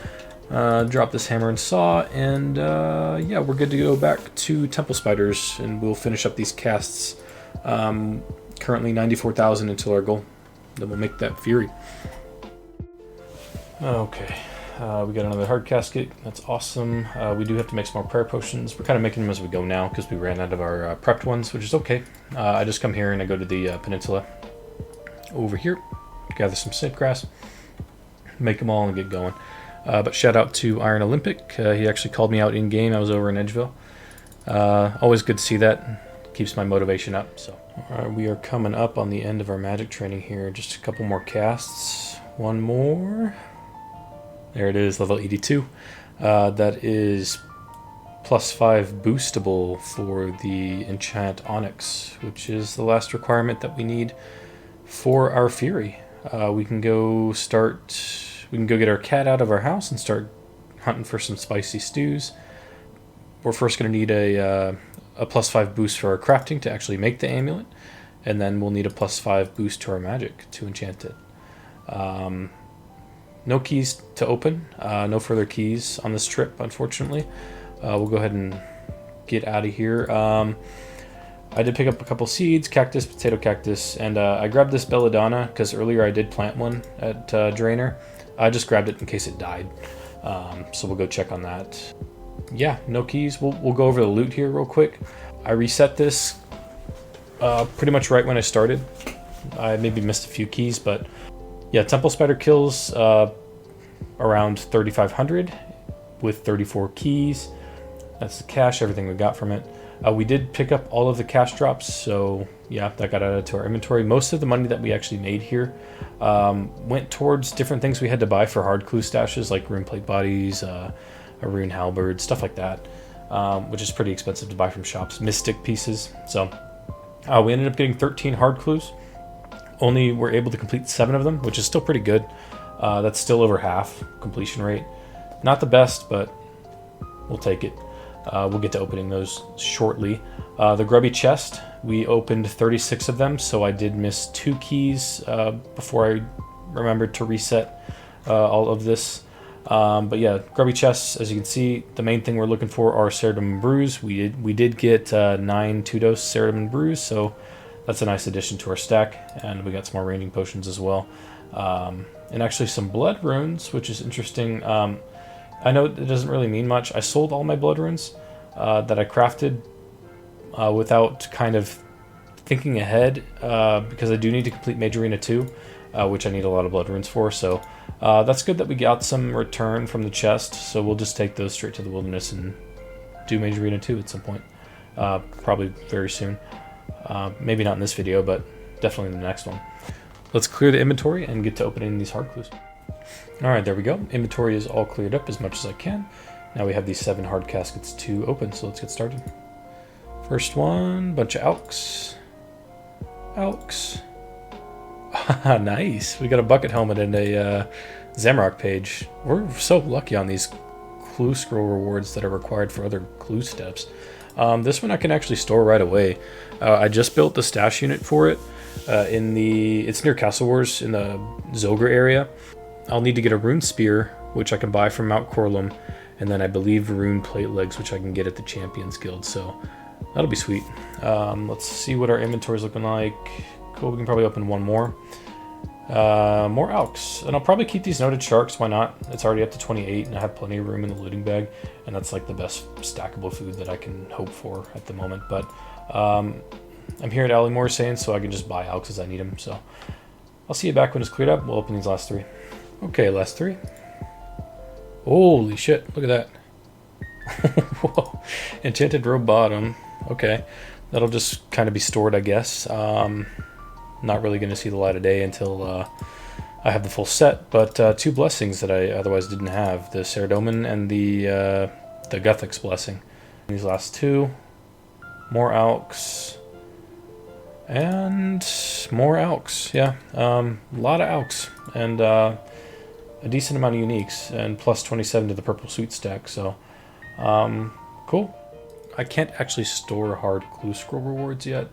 Drop this hammer and saw, and yeah, we're good to go back to Temple Spiders, and we'll finish up these casts. Currently 94,000 until our goal. Then we'll make that Fury. Okay, we got another hard casket. That's awesome. We do have to make some more prayer potions. We're kind of making them as we go now because we ran out of our prepped ones, which is okay. I just come here and I go to the peninsula over here, gather some snip grass, make them all, and get going. But shout out to Iron Olympic. He actually called me out in game. I was over in Edgeville. Always good to see that. Keeps my motivation up. So, all right, we are coming up on the end of our magic training here. Just a couple more casts. One more. There it is, level 82. That is +5 boostable for the Enchant Onyx, which is the last requirement that we need for our Fury. We can go get our cat out of our house and start hunting for some spicy stews. We're first going to need a +5 boost for our crafting to actually make the amulet, and then we'll need a +5 boost to our magic to enchant it. No keys to open, no further keys on this trip, unfortunately. We'll go ahead and get out of here. I did pick up a couple seeds, cactus, potato cactus, and I grabbed this belladonna because earlier I did plant one at Drainer. I just grabbed it in case it died, so we'll go check on that. Yeah, no keys. We'll go over the loot here real quick. I reset this pretty much right when I started. I maybe missed a few keys, but yeah, Temple Spider kills around 3,500 with 34 keys. That's the cash, everything we got from it. We did pick up all of the cash drops, so yeah, that got added to our inventory. Most of the money that we actually made here went towards different things we had to buy for hard clue stashes, like rune plate bodies, a rune halberd, stuff like that, which is pretty expensive to buy from shops. Mystic pieces. So we ended up getting 13 hard clues. Only were able to complete 7 of them, which is still pretty good. That's still over half completion rate. Not the best, but we'll take it. We'll get to opening those shortly. The grubby chest, we opened 36 of them, so I did miss 2 keys before I remembered to reset all of this. But yeah, grubby chests, as you can see, the main thing we're looking for are Ceradim and Brews. We did get 9 2-dose Ceradim and Brews, so that's a nice addition to our stack, and we got some more ranging potions as well. And actually some blood runes, which is interesting. I know it doesn't really mean much. I sold all my blood runes that I crafted without kind of thinking ahead, because I do need to complete Major Arena 2, which I need a lot of blood runes for. So that's good that we got some return from the chest. So we'll just take those straight to the wilderness and do Major Arena 2 at some point, probably very soon. Maybe not in this video, but definitely in the next one. Let's clear the inventory and get to opening these hard clues. Alright, there we go. Inventory is all cleared up as much as I can. Now we have these 7 hard caskets to open, so let's get started. First one, bunch of Alks. Alks. Nice. We got a bucket helmet and a Zamrock page. We're so lucky on these clue scroll rewards that are required for other clue steps. This one I can actually store right away. I just built the stash unit for it. It's near Castle Wars in the Zogre area. I'll need to get a rune spear, which I can buy from Mount Corlum, and then I believe rune plate legs, which I can get at the Champions Guild, so that'll be sweet. Let's see what our inventory is looking like. Cool, we can probably open one more. More Alks, and I'll probably keep these noted sharks, why not? It's already up to 28, and I have plenty of room in the looting bag, and that's like the best stackable food that I can hope for at the moment. But I'm here at Allymore saying, so I can just buy Alks as I need them, so I'll see you back when it's cleared up. We'll open these last 3. Okay, last 3. Holy shit, look at that. Whoa. Enchanted robe bottom. Okay, that'll just kind of be stored, I guess. Not really going to see the light of day until I have the full set, but 2 blessings that I otherwise didn't have. The Ceradomin and the Guthix blessing. These last 2. More Alks. And more Alks, yeah. A lot of Alks. And a decent amount of uniques, and plus 27 to the purple sweet stack, so cool. I can't actually store hard clue scroll rewards yet,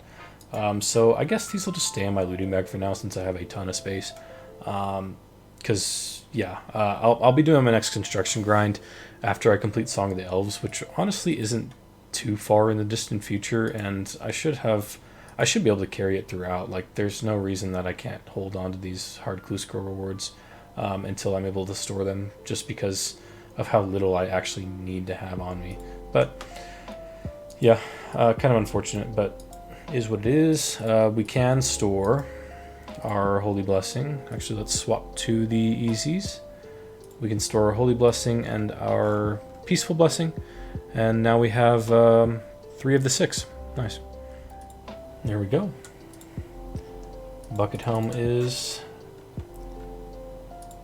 so I guess these will just stay in my looting bag for now since I have a ton of space. Because yeah, I'll be doing my next construction grind after I complete Song of the Elves, which honestly isn't too far in the distant future, and I should be able to carry it throughout. Like, there's no reason that I can't hold on to these hard clue scroll rewards until I'm able to store them, just because of how little I actually need to have on me. But yeah, kind of unfortunate, but is what it is. We can store our Holy Blessing. Actually, let's swap to the easies. We can store our Holy Blessing and our Peaceful Blessing, and now we have 3 of the 6. Nice. There we go. Bucket helm is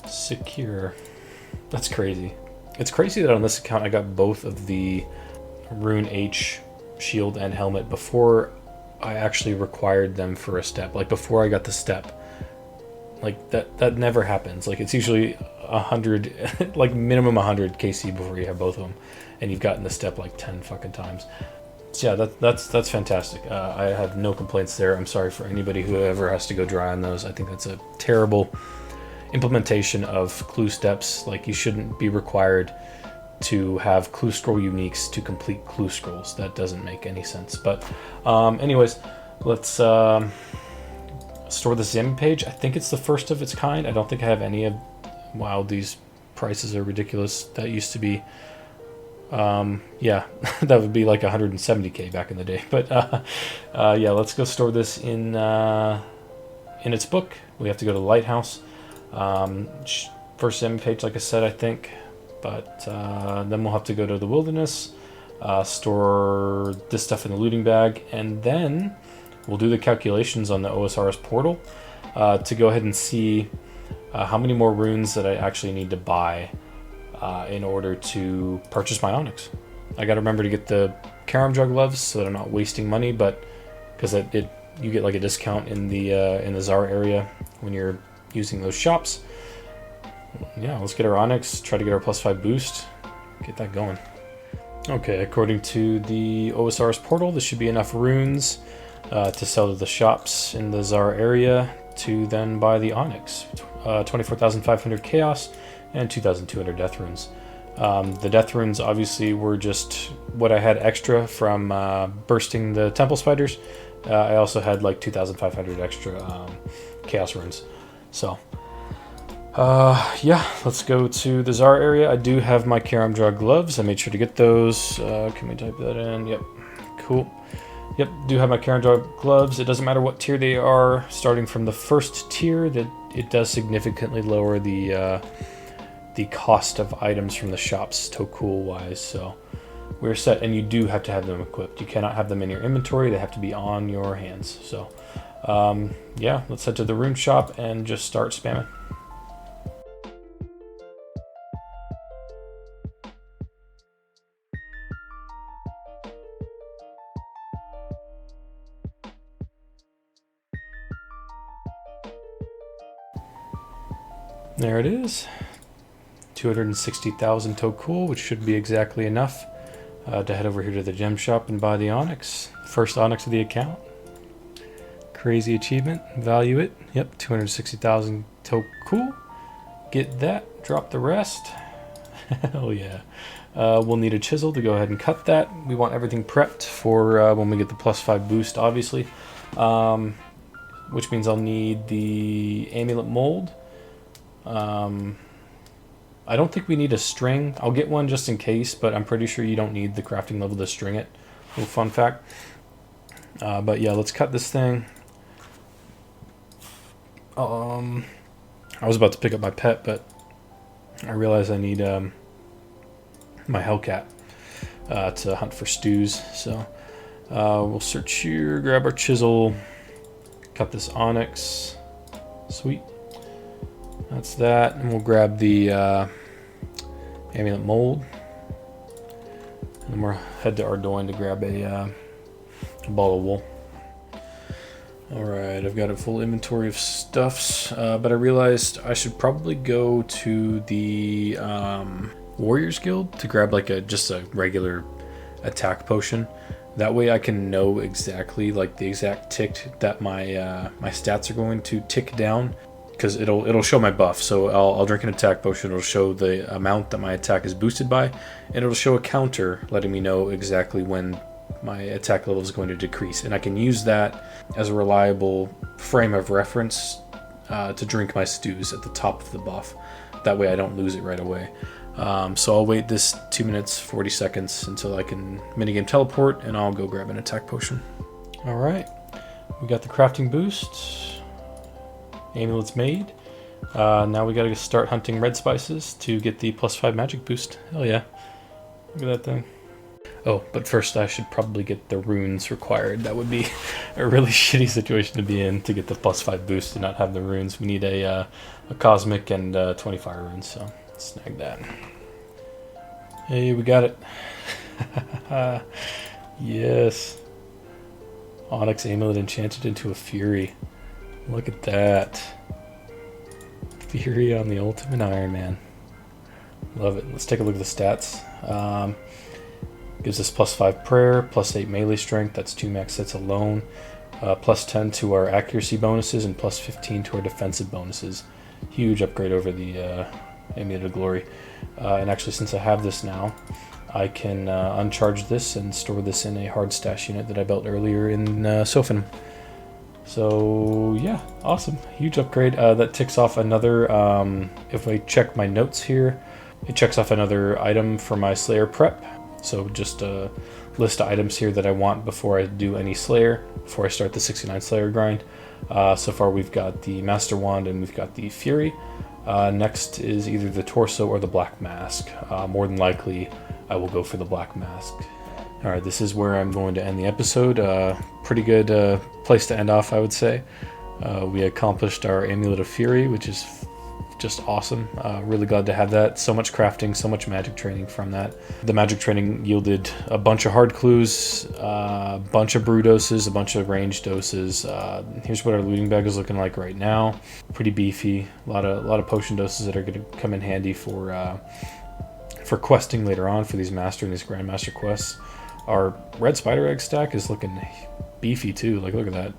secure. That's crazy. It's crazy that on this account I got both of the Rune H shield and helmet before I actually required them for a step. Like, before I got the step. Like, that never happens. Like, it's usually 100, like minimum 100 KC before you have both of them, and you've gotten the step like 10 fucking times. So yeah, that's fantastic. I have no complaints there. I'm sorry for anybody who ever has to go dry on those. I think that's a terrible implementation of clue steps. Like, you shouldn't be required to have clue scroll uniques to complete clue scrolls. That doesn't make any sense. But anyways, let's store the Zim page. I think it's the first of its kind. I don't think I have any of... Wow, these prices are ridiculous. That used to be... yeah, that would be like 170k back in the day. But yeah, let's go store this in its book. We have to go to the lighthouse. First Zim page, like I said, I think. But then we'll have to go to the wilderness, store this stuff in the looting bag, and then we'll do the calculations on the OSRS portal to go ahead and see how many more runes that I actually need to buy in order to purchase my onyx. I got to remember to get the carom jug gloves so that I'm not wasting money, but because you get like a discount in the Zara area when you're using those shops. Yeah, let's get our onyx, try to get our +5 boost, get that going. Okay, according to the OSRS portal, this should be enough runes to sell to the shops in the Zara area to then buy the onyx. 24,500 chaos and 2,200 death runes. The death runes obviously were just what I had extra from bursting the temple spiders. I also had like 2,500 extra chaos runes. So yeah, let's go to the Zara area. I do have my carom jug gloves. I made sure to get those. Can we type that in? Yep, cool. Yep, do have my carom jug gloves. It doesn't matter what tier they are. Starting from the first tier, that it does significantly lower the cost of items from the shops, Tokul wise. So we're set, and you do have to have them equipped. You cannot have them in your inventory. They have to be on your hands. So yeah, let's head to the rune shop and just start spamming. There it is, 260,000 Tokul, which should be exactly enough to head over here to the gem shop and buy the onyx. First onyx of the account. Crazy achievement, value it. Yep, 260,000 Tokul. Get that, drop the rest. Hell yeah. We'll need a chisel to go ahead and cut that. We want everything prepped for when we get the +5 boost, obviously. Which means I'll need the amulet mold. I don't think we need a string. I'll get one just in case, but I'm pretty sure you don't need the crafting level to string it. Little fun fact. But yeah, let's cut this thing. I was about to pick up my pet, but I realized I need my Hellcat to hunt for stews. So we'll search here, grab our chisel, cut this onyx. Sweet. That's that, and we'll grab the amulet mold, and then we'll head to Ardoin to grab a ball of wool. Alright, I've got a full inventory of stuffs, but I realized I should probably go to the Warriors Guild to grab like just a regular attack potion. That way I can know exactly, like the exact tick that my my stats are going to tick down, because it'll show my buff. So I'll drink an attack potion, it'll show the amount that my attack is boosted by, and it'll show a counter letting me know exactly when my attack level is going to decrease. And I can use that as a reliable frame of reference to drink my stews at the top of the buff. That way I don't lose it right away. So I'll wait this 2 minutes 40 seconds until I can minigame teleport, and I'll go grab an attack potion. Alright, we got the crafting boost. Amulet's made. Now we gotta start hunting red spices to get the +5 magic boost. Hell yeah. Look at that thing. Oh, but first I should probably get the runes required. That would be a really shitty situation to be in, to get the +5 boost and not have the runes. We need a cosmic and 20 fire runes, so snag that. Hey, we got it. Yes. Onyx amulet enchanted into a fury. Look at that. Fury on the ultimate Ironman. Love it. Let's take a look at the stats. Gives us +5 prayer, +8 melee strength, that's 2 max sets alone, +10 to our accuracy bonuses, and +15 to our defensive bonuses. Huge upgrade over the Amulet of Glory. And actually, since I have this now, I can uncharge this and store this in a hard stash unit that I built earlier in Sophin. So yeah, awesome, huge upgrade. That ticks off another, if I check my notes here, it checks off another item for my Slayer prep. So just a list of items here that I want before I do any Slayer, before I start the 69 Slayer grind. So far we've got the Master Wand and we've got the Fury. Next is either the Torso or the Black Mask. More than likely I will go for the Black Mask. All right, this is where I'm going to end the episode. Pretty good place to end off, I would say. We accomplished our Amulet of Fury, which is just awesome. Really glad to have that. So much crafting, so much magic training from that. The magic training yielded a bunch of hard clues, a bunch of brew doses, a bunch of range doses. Here's what our looting bag is looking like right now. Pretty beefy. A lot of potion doses that are going to come in handy for questing later on for these master and these grandmaster quests. Our red spider egg stack is looking beefy too. Like, look at that.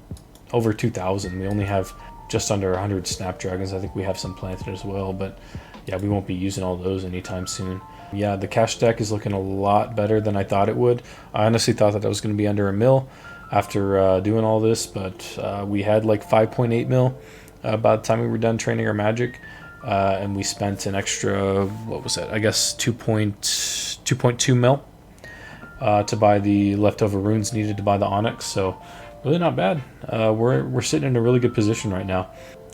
Over 2,000. We only have just under 100 snapdragons. I think we have some planted as well, but yeah, we won't be using all those anytime soon. Yeah, the cash stack is looking a lot better than I thought it would. I honestly thought that was going to be under a mil after doing all this, but we had like 5.8 mil by the time we were done training our magic. And we spent an extra, what was it? I guess 2.2 mil to buy the leftover runes needed to buy the onyx. So really not bad. We're sitting in a really good position right now.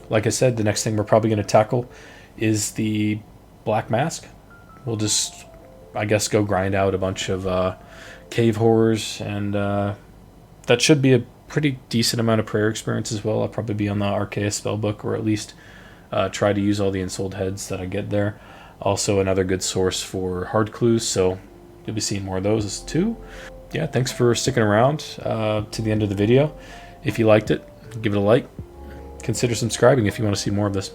Like I said, the next thing we're probably going to tackle is the black mask. We'll just, I guess, go grind out a bunch of cave horrors, and that should be a pretty decent amount of prayer experience as well. I'll probably be on the Arceus spellbook, or at least try to use all the ensouled heads that I get there. Also another good source for hard clues, so you'll be seeing more of those too. Yeah, thanks for sticking around to the end of the video. If you liked it, give it a like. Consider subscribing if you want to see more of this.